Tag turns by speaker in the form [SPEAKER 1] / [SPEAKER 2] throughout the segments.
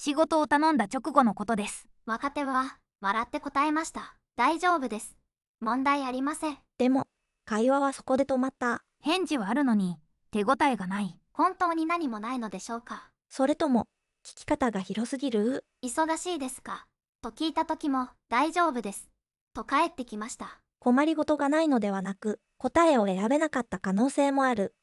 [SPEAKER 1] 仕事を頼んだ直後のことです。
[SPEAKER 2] 若手は笑って答えました。大丈夫です。問題ありません。
[SPEAKER 3] でも、会話はそこで止まった。
[SPEAKER 1] 返事はあるのに手応えがない。
[SPEAKER 2] 本当に何もないのでしょうか。
[SPEAKER 3] それとも、聞き方が広すぎる？
[SPEAKER 2] 忙しいですかと聞いた時も、大丈夫です。と返ってきました。
[SPEAKER 3] 困りごとがないのではなく、答えを選べなかった可能性もある。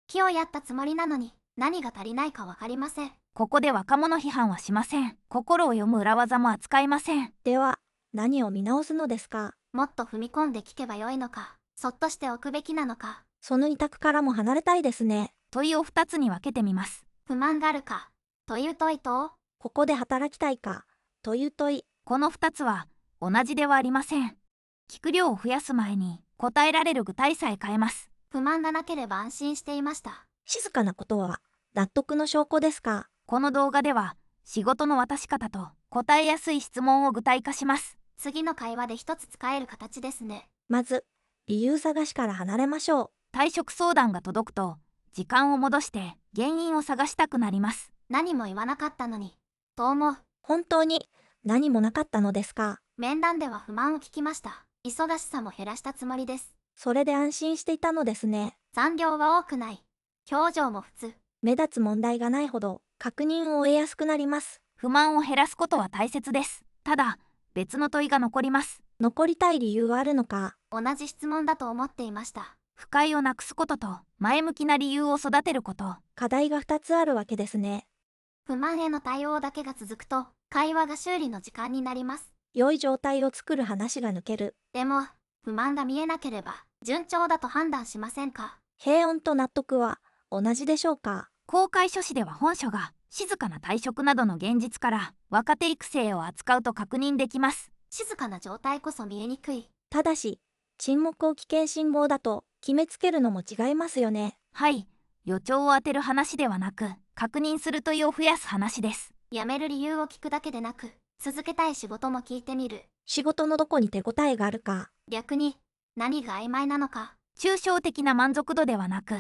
[SPEAKER 2] 気をやったつもりなのに、何が足りないかわかりません。
[SPEAKER 1] ここで若者批判はしません。心を読む裏技も扱いません。
[SPEAKER 3] では、何を見直すのですか？
[SPEAKER 2] もっと踏み込んで聞けばよいのか、そっとしておくべきなのか。
[SPEAKER 3] その二択からも離れたいですね。
[SPEAKER 1] 問いを2つに分けてみます。
[SPEAKER 2] 不満があるか、という問いと、
[SPEAKER 3] ここで働きたいか、という問い。
[SPEAKER 1] この2つは同じではありません。聞く量を増やす前に答えられる具体さえ変えます。
[SPEAKER 2] 不満がなければ安心していました。
[SPEAKER 3] 静かなことは、納得の証拠ですか？
[SPEAKER 1] この動画では仕事の渡し方と答えやすい質問を具体化します。
[SPEAKER 2] 次の会話で一つ使える形ですね。
[SPEAKER 3] まず、理由探しから離れましょう。
[SPEAKER 1] 退職相談が届くと時間を戻して原因を探したくなります。
[SPEAKER 2] 何も言わなかったのに、と思う。
[SPEAKER 3] 本当に何もなかったのですか？
[SPEAKER 2] 面談では不満を聞きました。忙しさも減らしたつもりです。
[SPEAKER 3] それで安心していたのですね。
[SPEAKER 2] 残業は多くない。表情も普通。
[SPEAKER 3] 目立つ問題がないほど確認を終えやすくなります。
[SPEAKER 1] 不満を減らすことは大切です。ただ、別の問いが残ります。
[SPEAKER 3] 残りたい理由はあるのか？
[SPEAKER 2] 同じ質問だと思っていました。
[SPEAKER 1] 不快をなくすことと前向きな理由を育てること。
[SPEAKER 3] 課題が2つあるわけですね。
[SPEAKER 2] 不満への対応だけが続くと、会話が修理の時間になります。
[SPEAKER 3] 良い状態を作る話が抜ける。
[SPEAKER 2] でも、不満が見えなければ、順調だと判断しませんか？
[SPEAKER 3] 平穏と納得は同じでしょうか？
[SPEAKER 1] 公開書士では本書が静かな退職などの現実から若手育成を扱うと確認できます。
[SPEAKER 2] 静かな状態こそ見えにくい。
[SPEAKER 3] ただし、沈黙を危険信号だと決めつけるのも違いますよね。
[SPEAKER 1] はい、予兆を当てる話ではなく、確認する問いを増やす話です。
[SPEAKER 2] 辞める理由を聞くだけでなく、続けたい仕事も聞いてみる。
[SPEAKER 3] 仕事のどこに手応えがあるか。
[SPEAKER 2] 逆に、何が曖昧なのか。
[SPEAKER 1] 抽象的な満足度ではなく、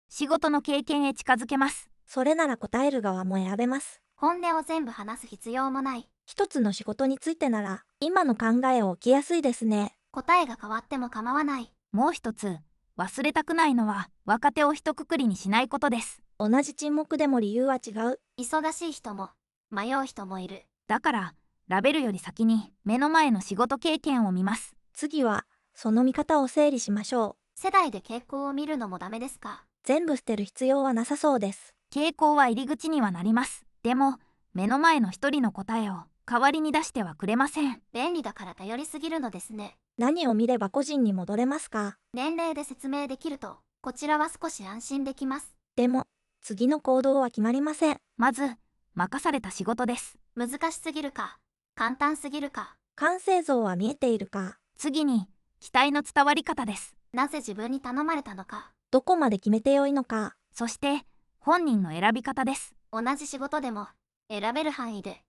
[SPEAKER 1] 仕事の経験へ近づけます。
[SPEAKER 3] それなら答える側も選べます。
[SPEAKER 2] 本音を全部話す必要もない。
[SPEAKER 3] 一つの仕事についてなら、今の考えを置きやすいですね。
[SPEAKER 2] 答えが変わっても構わない。
[SPEAKER 1] もう一つ、忘れたくないのは若手を一括りにしないことです。
[SPEAKER 3] 同じ沈黙でも理由は違う。
[SPEAKER 2] 忙しい人も、迷う人もいる。
[SPEAKER 1] だから、ラベルより先に目の前の仕事経験を見ます。
[SPEAKER 3] 次は、その見方を整理しましょ
[SPEAKER 2] 世代で傾向を見るのもダメですか？
[SPEAKER 3] う。全部捨てる必要はなさそうです。
[SPEAKER 1] 傾向は入り口にはなります。でも、目の前の一人の答えを代わりに出してはくれません。
[SPEAKER 2] 便利だから頼りすぎるのですね。
[SPEAKER 3] 何を見れば個人に戻れますか？
[SPEAKER 2] 年齢で説明できると、こちらは少し安心できます。
[SPEAKER 3] でも、次の行動は決まりません。
[SPEAKER 1] まず、任された仕事です。
[SPEAKER 2] 難しすぎるか、簡単すぎるか、
[SPEAKER 3] 完成像は見えているか、
[SPEAKER 1] 次に、期待の伝わり方です。
[SPEAKER 2] なぜ自分に頼まれたのか、
[SPEAKER 3] どこまで決めてよいのか、
[SPEAKER 1] そして、本人の選び方です。
[SPEAKER 2] 同じ仕事でも、選べる範囲で、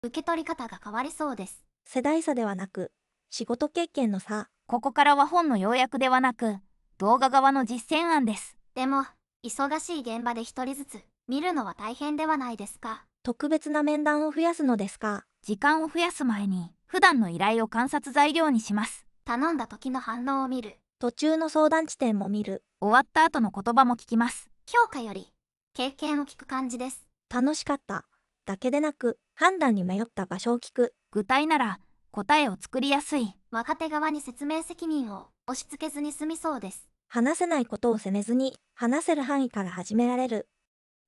[SPEAKER 2] 受け取り方が変わりそうです。
[SPEAKER 3] 世代差ではなく、仕事経験の差。
[SPEAKER 1] ここからは本の要約ではなく、動画側の実践案です。
[SPEAKER 2] でも、忙しい現場で一人ずつ、見るのは大変ではないですか？
[SPEAKER 3] 特別な面談を増やすのですか？
[SPEAKER 1] 時間を増やす前に、普段の依頼を観察材料にします。
[SPEAKER 2] 頼んだ時の反応を見る。
[SPEAKER 3] 途中の相談地点も見る。
[SPEAKER 1] 終わった後の言葉も聞きます。
[SPEAKER 2] 評価より、経験を聞く感じです。
[SPEAKER 3] 楽しかった。だけでなく、判断に迷った場所を聞く。
[SPEAKER 1] 具体なら、答えを作りやすい。
[SPEAKER 2] 若手側に説明責任を押し付けずに済みそうです。
[SPEAKER 3] 話せないことを責めずに、話せる範囲から始められる。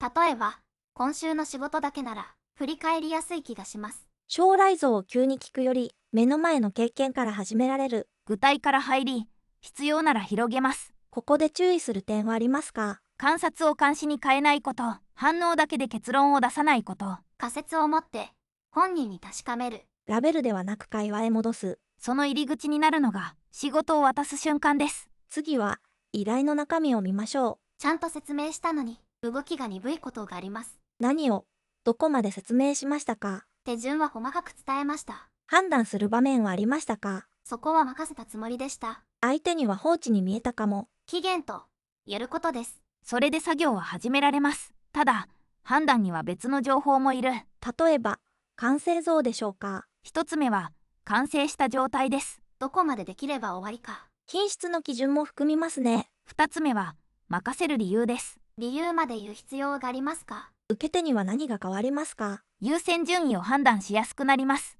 [SPEAKER 2] 例えば、今週の仕事だけなら、振り返りやすい気がします。
[SPEAKER 3] 将来像を急に聞くより、目の前の経験から始められる。
[SPEAKER 1] 具体から入り、必要なら広げます。
[SPEAKER 3] ここで注意する点はありますか？
[SPEAKER 1] 観察を監視に変えないこと、反応だけで結論を出さないこと。
[SPEAKER 2] 仮説を持って、本人に確かめる。
[SPEAKER 3] ラベルではなく会話へ戻す。
[SPEAKER 1] その入り口になるのが、仕事を渡す瞬間です。
[SPEAKER 3] 次は、依頼の中身を見ましょ
[SPEAKER 2] ちゃんと説明したのに、動きが鈍いことがあります。
[SPEAKER 3] う。何を、どこまで説明しましたか？
[SPEAKER 2] 手順は細かく伝えました。
[SPEAKER 3] 判断する場面はありましたか？
[SPEAKER 2] そこは任せたつもりでした。
[SPEAKER 3] 相手には放置に見えたかも。
[SPEAKER 2] 期限と、やることです。
[SPEAKER 1] それで作業は始められます。ただ、判断には別の情報もいる。
[SPEAKER 3] 例えば、完成像でしょうか。
[SPEAKER 1] 1つ目は完成した状態です。
[SPEAKER 2] どこまでできれば終わりか。
[SPEAKER 3] 品質の基準も含みますね。
[SPEAKER 1] 2つ目は任せる理由です。
[SPEAKER 2] 理由まで言う必要がありますか？
[SPEAKER 3] 受け手には何が変わりますか？
[SPEAKER 1] 優先順位を判断しやすくなります。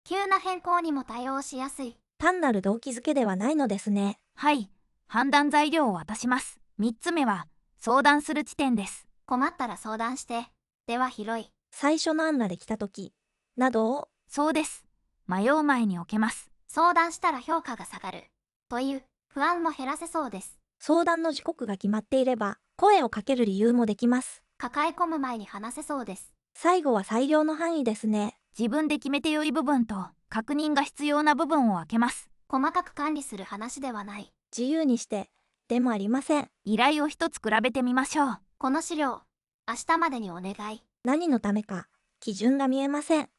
[SPEAKER 2] 急な変更にも対応しやすい。
[SPEAKER 3] 単なる動機づけではないのですね。
[SPEAKER 1] はい、判断材料を渡します。3つ目は相談する地点です。
[SPEAKER 2] 困ったら相談して。では広い。
[SPEAKER 3] 最初の案ができた時などを。
[SPEAKER 1] そうです。迷う前に置けます。
[SPEAKER 2] 相談したら評価が下がる。という不安も減らせそうです。
[SPEAKER 3] 相談の時刻が決まっていれば、声をかける理由もできます。
[SPEAKER 2] 抱え込む前に話せそうです。
[SPEAKER 3] 最後は裁量の範囲ですね。
[SPEAKER 1] 自分で決めて良い部分と確認が必要な部分を分けます。
[SPEAKER 2] 細かく管理する話ではない。
[SPEAKER 3] 自由にして、でもありません。
[SPEAKER 1] 依頼を一つ比べてみましょう。
[SPEAKER 2] この資料、明日までにお願い。
[SPEAKER 3] 何のためか、基準が見えません。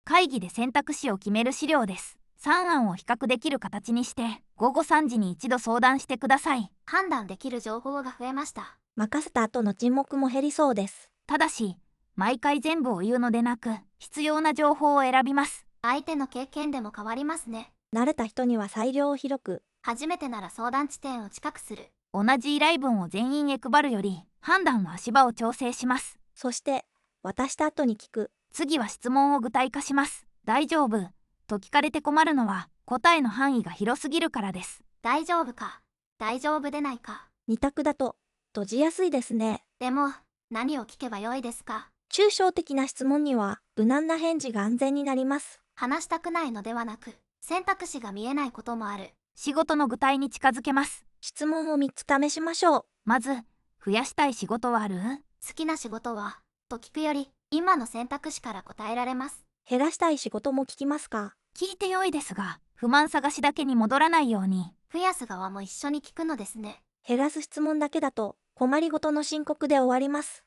[SPEAKER 1] 会議で選択肢を決める資料です。3案を比較できる形にして、午後3時に一度相談してください。
[SPEAKER 2] 判断できる情報が増えました。
[SPEAKER 3] 任せた後の沈黙も減りそうです。
[SPEAKER 1] ただし、毎回全部を言うのでなく、必要な情報を選びます。
[SPEAKER 2] 相手の経験でも変わりますね。
[SPEAKER 3] 慣れた人には裁量を広く、
[SPEAKER 2] 初めてなら相談地点を近くする。
[SPEAKER 1] 同じ依頼文を全員へ配るより、判断の足場を調整します。
[SPEAKER 3] そして、渡した後に聞く。
[SPEAKER 1] 次は質問を具体化します。大丈夫と聞かれて困るのは、答えの範囲が広すぎるからです。
[SPEAKER 2] 大丈夫か、大丈夫でないか。
[SPEAKER 3] 二択だと、閉じやすいですね。
[SPEAKER 2] でも、何を聞けばよいですか？
[SPEAKER 3] 抽象的な質問には、無難な返事が安全になります。
[SPEAKER 2] 話したくないのではなく、選択肢が見えないこともある。
[SPEAKER 1] 仕事の具体に近づけます。
[SPEAKER 3] 質問を3つ試しましょう。
[SPEAKER 1] まず、増やしたい仕事はある？
[SPEAKER 2] 好きな仕事はと聞くより、今の選択肢から答えられます。
[SPEAKER 3] 減らしたい仕事も聞きますか？
[SPEAKER 1] 聞いてよいですが、不満探しだけに戻らないように。
[SPEAKER 2] 増やす側も一緒に聞くのですね。
[SPEAKER 3] 減らす質問だけだと、困りごとの申告で終わります。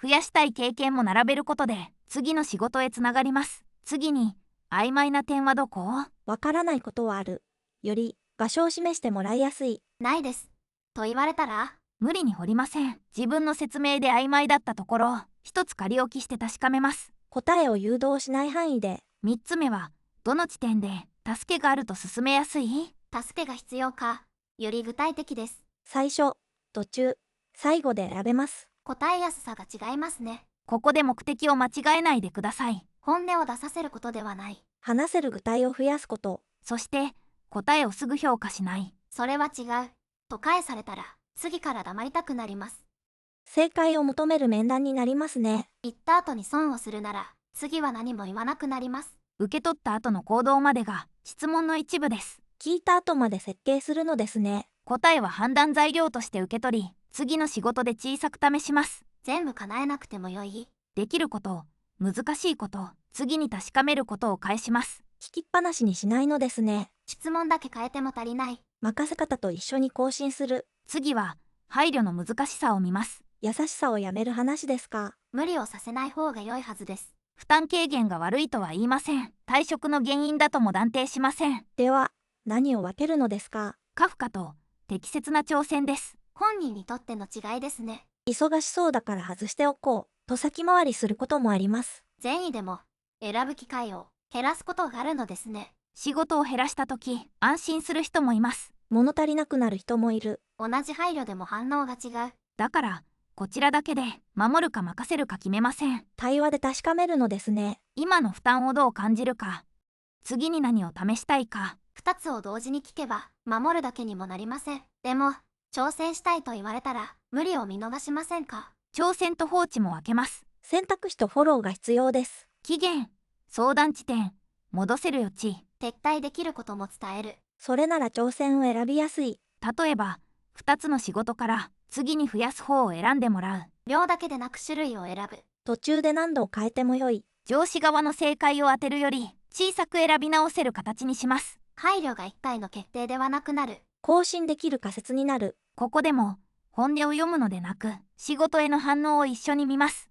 [SPEAKER 1] 増やしたい経験も並べることで、次の仕事へつながります。次に、曖昧な点はどこ？
[SPEAKER 3] わからないことはある。より、場所を示してもらいやすい。
[SPEAKER 2] ないです。と言われたら、
[SPEAKER 1] 無理に掘りません。自分の説明で曖昧だったところ、一つ仮置きして確かめます。
[SPEAKER 3] 答えを誘導しない範囲で。
[SPEAKER 1] 3つ目は、どの地点で助けがあると進めやすい？
[SPEAKER 2] 助けが必要か、より具体的です。
[SPEAKER 3] 最初、途中、最後で選べます。
[SPEAKER 2] 答えやすさが違いますね。
[SPEAKER 1] ここで目的を間違えないでください。
[SPEAKER 2] 本音を出させることではない。
[SPEAKER 3] 話せる具体を増やすこと。
[SPEAKER 1] そして、答えをすぐ評価しない。
[SPEAKER 2] それは違う。と返されたら、次から黙りたくなります。
[SPEAKER 3] 正解を求める面談になりますね。
[SPEAKER 2] 言った後に損をするなら、次は何も言わなくなります。
[SPEAKER 1] 受け取った後の行動までが質問の一部です。
[SPEAKER 3] 聞いた後まで設計するのですね。
[SPEAKER 1] 答えは判断材料として受け取り、次の仕事で小さく試します。
[SPEAKER 2] 全部叶えなくてもよい。
[SPEAKER 1] できること、難しいこと、次に確かめることを返します。
[SPEAKER 3] 聞きっぱなしにしないのですね。
[SPEAKER 2] 質問だけ変えても足りない。
[SPEAKER 3] 任せ方と一緒に更新する。
[SPEAKER 1] 次は、配慮の難しさを見ます。
[SPEAKER 3] 優しさをやめる話ですか？
[SPEAKER 2] 無理をさせない方が良いはずです。
[SPEAKER 1] 負担軽減が悪いとは言いません。退職の原因だとも断定しません。
[SPEAKER 3] では、何を分けるのですか？
[SPEAKER 1] カフカと適切な挑戦です。
[SPEAKER 2] 本人にとっての違いですね。
[SPEAKER 3] 忙しそうだから外しておこう、と先回りすることもあります。
[SPEAKER 2] 善意でも、選ぶ機会を減らすことがあるのですね。
[SPEAKER 1] 仕事を減らした時、安心する人もいます。
[SPEAKER 3] 物足りなくなる人もいる。
[SPEAKER 2] 同じ配慮でも反応が違う。
[SPEAKER 1] だから、こちらだけで守るか任せるか決めません。
[SPEAKER 3] 対話で確かめるのですね。
[SPEAKER 1] 今の負担をどう感じるか、次に何を試したいか。
[SPEAKER 2] 2つを同時に聞けば、守るだけにもなりません。でも、挑戦したいと言われたら、無理を見逃しませんか？
[SPEAKER 1] 挑戦と放置も分けます。
[SPEAKER 3] 選択肢とフォローが必要です。
[SPEAKER 1] 期限、相談地点、戻せる余地。
[SPEAKER 2] 撤退できることも伝える。
[SPEAKER 3] それなら挑戦を選びやすい。
[SPEAKER 1] 例えば、2つの仕事から次に増やす方を選んでもらう。
[SPEAKER 2] 量だけでなく種類を選ぶ。
[SPEAKER 3] 途中で何度を変えてもよい。
[SPEAKER 1] 上司側の正解を当てるより、小さく選び直せる形にします。
[SPEAKER 2] 配慮が1回の決定ではなくなる。
[SPEAKER 3] 更新できる仮説になる。
[SPEAKER 1] ここでも、本音を読むのでなく、仕事への反応を一緒に見ます。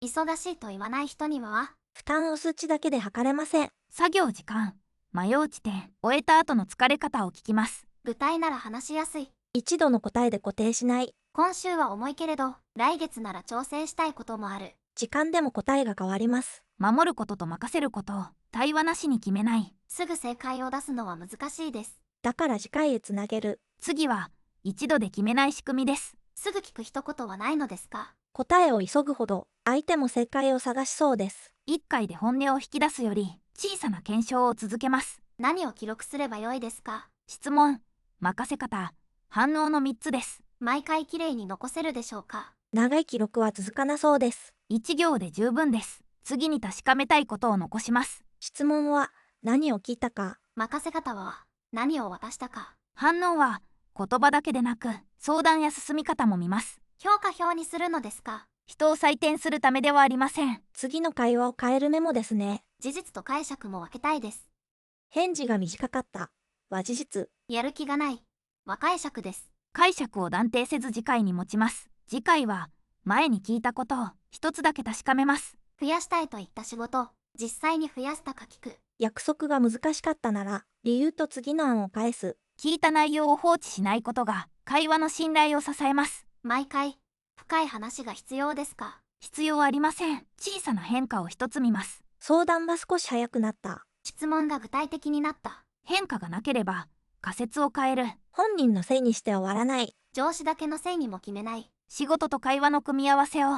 [SPEAKER 2] 忙しいと言わない人には、
[SPEAKER 3] 負担を数値だけで測れません。
[SPEAKER 1] 作業時間、迷う地点、終えた後の疲れ方を聞きます。
[SPEAKER 2] 具体なら話しやすい。
[SPEAKER 3] 一度の答えで固定しない。
[SPEAKER 2] 今週は重いけれど、来月なら調整したいこともある。
[SPEAKER 3] 時間でも答えが変わります。
[SPEAKER 1] 守ることと任せることを対話なしに決めない。
[SPEAKER 2] すぐ正解を出すのは難しいです。
[SPEAKER 3] だから次回へつなげる。
[SPEAKER 1] 次は一度で決めない仕組みです。
[SPEAKER 2] すぐ聞く一言はないのですか？
[SPEAKER 3] 答えを急ぐほど相手も正解を探しそうです。
[SPEAKER 1] 1回で本音を引き出すより小さな検証を続けます。
[SPEAKER 2] 何を記録すればよいですか？
[SPEAKER 1] 質問、任せ方、反応の3つです。
[SPEAKER 2] 毎回きれいに残せるでしょうか？
[SPEAKER 3] 長い記録は続かなそうです。
[SPEAKER 1] 1行で十分です。次に確かめたいことを残します。
[SPEAKER 3] 質問は何を聞いたか。
[SPEAKER 2] 任せ方は何を渡したか。
[SPEAKER 1] 反応は言葉だけでなく相談や進み方も見ます。
[SPEAKER 2] 評価表にするのですか？
[SPEAKER 1] 人を採点するためではありません。
[SPEAKER 3] 次の会話を変えるメモですね。
[SPEAKER 2] 事実と解釈も分けたいです。
[SPEAKER 3] 返事が短かったは事実。
[SPEAKER 2] やる気がないは解釈です。
[SPEAKER 1] 解釈を断定せず次回に持ちます。次回は前に聞いたことを一つだけ確かめます。
[SPEAKER 2] 増やしたいと言った仕事、実際に増やしたか聞く。
[SPEAKER 3] 約束が難しかったなら理由と次の案を返す。
[SPEAKER 1] 聞いた内容を放置しないことが会話の信頼を支えます。
[SPEAKER 2] 毎回深い話が必要ですか？
[SPEAKER 1] 必要ありません。小さな変化を一つ見ます。
[SPEAKER 3] 相談は少し早くなった。
[SPEAKER 2] 質問が具体的になった。
[SPEAKER 1] 変化がなければ仮説を変える。
[SPEAKER 3] 本人のせいにして終わらない。
[SPEAKER 2] 上司だけのせいにも決めない。
[SPEAKER 1] 仕事と会話の組み合わせを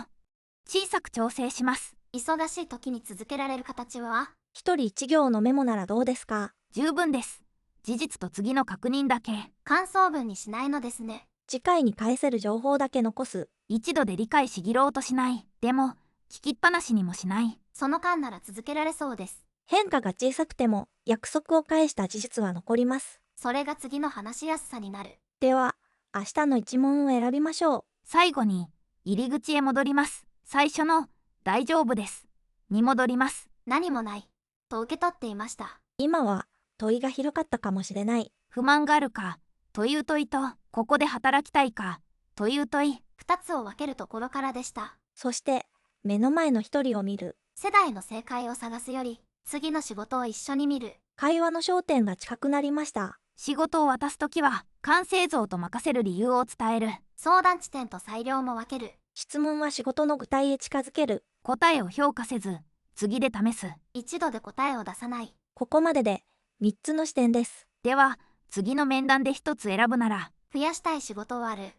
[SPEAKER 1] 小さく調整します。
[SPEAKER 2] 忙しい時に続けられる形は？
[SPEAKER 3] 一人一行のメモならどうですか？
[SPEAKER 1] 十分です。事実と次の確認だけ。
[SPEAKER 2] 感想文にしないのですね。
[SPEAKER 3] 次回に返せる情報だけ残す。
[SPEAKER 1] 一度で理解し切ろうとしない。でも聞きっぱなしにもしない。
[SPEAKER 2] その間なら続けられそうです。
[SPEAKER 3] 変化が小さくても約束を返した事実は残ります。
[SPEAKER 2] それが次の話しやすさになる。
[SPEAKER 3] では、明日の一問を選びましょう。
[SPEAKER 1] 最後に入り口へ戻ります。最初の大丈夫ですに戻ります。
[SPEAKER 2] 何もないと受け取っていました。
[SPEAKER 3] 今は問いが広かったかもしれない。
[SPEAKER 1] 不満があるかという問いと、ここで働きたいかという問い。
[SPEAKER 2] 2つを分けるところからでした。
[SPEAKER 3] そして目の前の一人を見る。
[SPEAKER 2] 世代の正解を探すより次の仕事を一緒に見る。
[SPEAKER 3] 会話の焦点が近くなりました。
[SPEAKER 1] 仕事を渡すときは完成像と任せる理由を伝える。
[SPEAKER 2] 相談地点と裁量も分ける。
[SPEAKER 3] 質問は仕事の具体へ近づける。
[SPEAKER 1] 答えを評価せず次で試す。
[SPEAKER 2] 一度で答えを出さない。
[SPEAKER 3] ここまでで3つの視点です。
[SPEAKER 1] では次の面談で1つ選ぶなら、
[SPEAKER 2] 増やしたい仕事はある。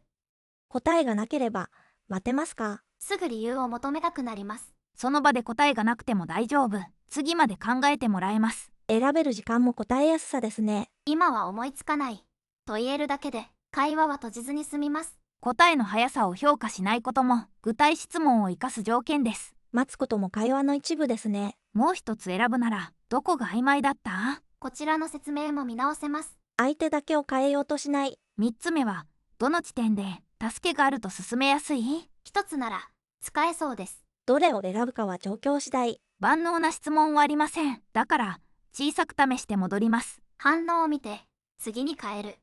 [SPEAKER 3] 答えがなければ待てますか？
[SPEAKER 2] すぐ理由を求めたくなります。
[SPEAKER 1] その場で答えがなくても大丈夫。次まで考えてもらえます。
[SPEAKER 3] 選べる時間も答えやすさですね。
[SPEAKER 2] 今は思いつかないと言えるだけで会話は閉じずに済みます。
[SPEAKER 1] 答えの速さを評価しないことも具体質問を生かす条件です。
[SPEAKER 3] 待つことも会話の一部ですね。
[SPEAKER 1] もう一つ選ぶならどこが曖昧だった？
[SPEAKER 2] こちらの説明も見直せます。
[SPEAKER 3] 相手だけを変えようとしない。
[SPEAKER 1] 3つ目はどの地点で助けがあると進めやすい？
[SPEAKER 2] 一つなら使えそうです。
[SPEAKER 3] どれを選ぶかは状況次第。
[SPEAKER 1] 万能な質問はありません。だから小さく試して戻ります。
[SPEAKER 2] 反応を見て次に変える。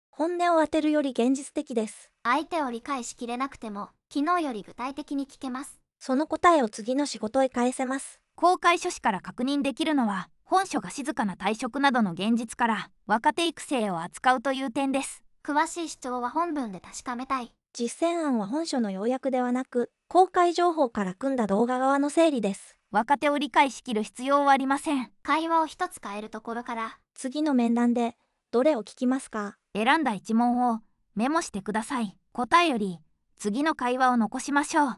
[SPEAKER 3] 本音を当てるより現実的です。
[SPEAKER 2] 相手を理解しきれなくても昨日より具体的に聞けます。
[SPEAKER 3] その答えを次の仕事へ返せます。
[SPEAKER 1] 公開書士から確認できるのは、本書が静かな退職などの現実から若手育成を扱うという点です。
[SPEAKER 2] 詳しい主張は本文で確かめたい。
[SPEAKER 3] 実践案は本書の要約ではなく、公開情報から組んだ動画側の整理です。
[SPEAKER 1] 若手を理解しきる必要はありません。
[SPEAKER 2] 会話を一つ変えるところから。
[SPEAKER 3] 次の面談でどれを聞きますか？
[SPEAKER 1] 選んだ一問をメモしてください。答えより次の会話を残しましょう。